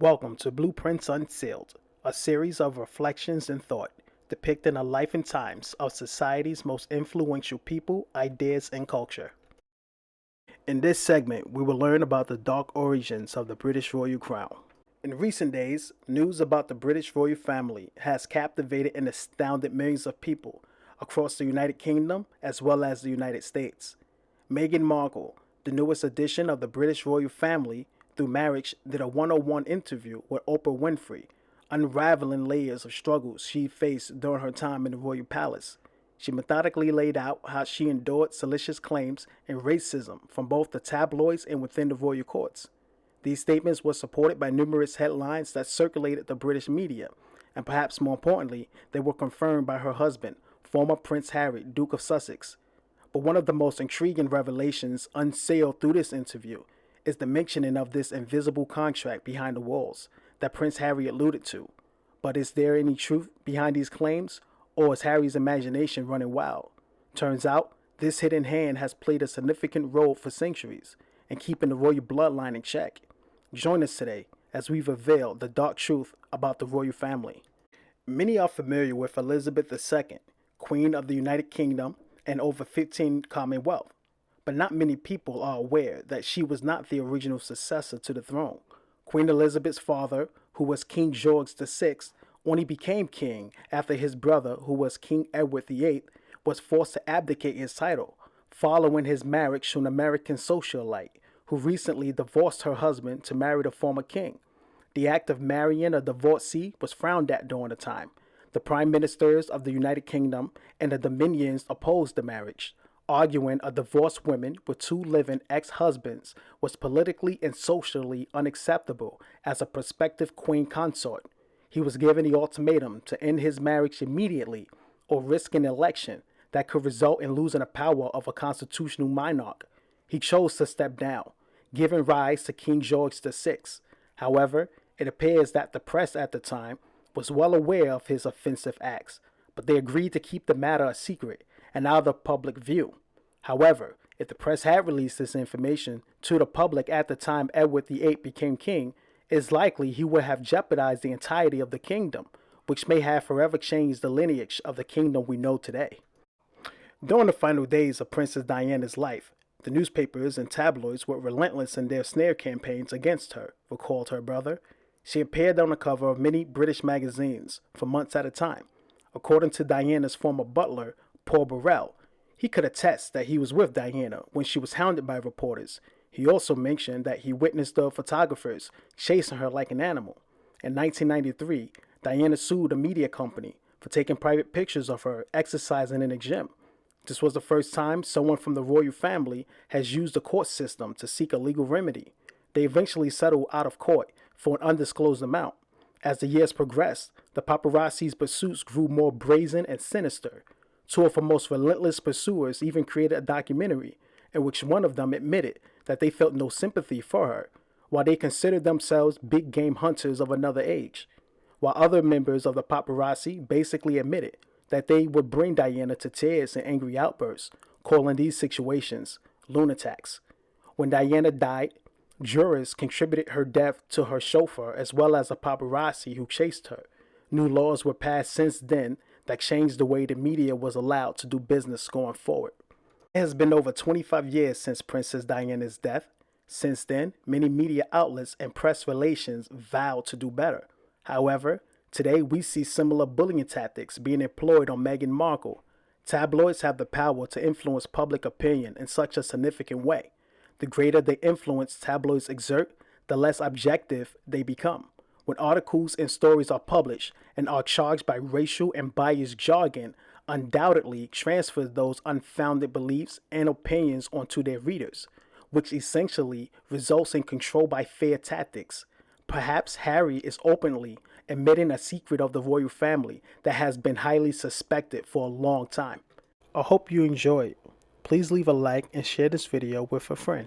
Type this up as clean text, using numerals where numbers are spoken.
Welcome to Blueprints Unsealed, a series of reflections and thought depicting the life and times of society's most influential people, ideas, and culture. In this segment, we will learn about the dark origins of the British royal crown. In recent days, news about the British royal family has captivated and astounded millions of people across the United Kingdom as well as the United States. Meghan Markle, the newest addition of the British royal family through marriage, did a one-on-one interview with Oprah Winfrey, unraveling layers of struggles she faced during her time in the royal palace. She methodically laid out how she endured salacious claims and racism from both the tabloids and within the royal courts. These statements were supported by numerous headlines that circulated the British media, and perhaps more importantly, they were confirmed by her husband, former Prince Harry, Duke of Sussex. But one of the most intriguing revelations unsealed through this interview is the mentioning of this invisible contract behind the walls that Prince Harry alluded to. But is there any truth behind these claims, or is Harry's imagination running wild? Turns out, this hidden hand has played a significant role for centuries in keeping the royal bloodline in check. Join us today as we reveal the dark truth about the royal family. Many are familiar with Elizabeth II, Queen of the United Kingdom and over 15 Commonwealth, but not many people are aware that she was not the original successor to the throne. Queen Elizabeth's father, who was King George VI, only became king after his brother, who was King Edward VIII, was forced to abdicate his title, following his marriage to an American socialite, who recently divorced her husband to marry the former king. The act of marrying a divorcee was frowned at during the time. The prime ministers of the United Kingdom and the Dominions opposed the marriage, arguing a divorced woman with two living ex-husbands was politically and socially unacceptable as a prospective queen consort. He was given the ultimatum to end his marriage immediately or risk an election that could result in losing the power of a constitutional monarch. He chose to step down, giving rise to King George VI. However, it appears that the press at the time was well aware of his offensive acts, but they agreed to keep the matter a secret and out of the public view. However, if the press had released this information to the public at the time Edward VIII became king, it's likely he would have jeopardized the entirety of the kingdom, which may have forever changed the lineage of the kingdom we know today. During the final days of Princess Diana's life, the newspapers and tabloids were relentless in their smear campaigns against her, recalled her brother. She appeared on the cover of many British magazines for months at a time. According to Diana's former butler, Paul Burrell, he could attest that he was with Diana when she was hounded by reporters. He also mentioned that he witnessed the photographers chasing her like an animal. In 1993, Diana sued a media company for taking private pictures of her exercising in a gym. This was the first time someone from the royal family has used the court system to seek a legal remedy. They eventually settled out of court for an undisclosed amount. As the years progressed, the paparazzi's pursuits grew more brazen and sinister. Two of her most relentless pursuers even created a documentary in which one of them admitted that they felt no sympathy for her, while they considered themselves big game hunters of another age, while other members of the paparazzi basically admitted that they would bring Diana to tears and angry outbursts, calling these situations lunatics. When Diana died, jurors contributed her death to her chauffeur as well as a paparazzi who chased her. New laws were passed since then that changed the way the media was allowed to do business going forward. It has been over 25 years since Princess Diana's death. Since then, many media outlets and press relations vowed to do better. However, today we see similar bullying tactics being employed on Meghan Markle. Tabloids have the power to influence public opinion in such a significant way. The greater the influence tabloids exert, the less objective they become. When articles and stories are published and are charged by racial and biased jargon, undoubtedly transfers those unfounded beliefs and opinions onto their readers, which essentially results in control by fear tactics. Perhaps Harry is openly admitting a secret of the royal family that has been highly suspected for a long time. I hope you enjoyed. Please leave a like and share this video with a friend.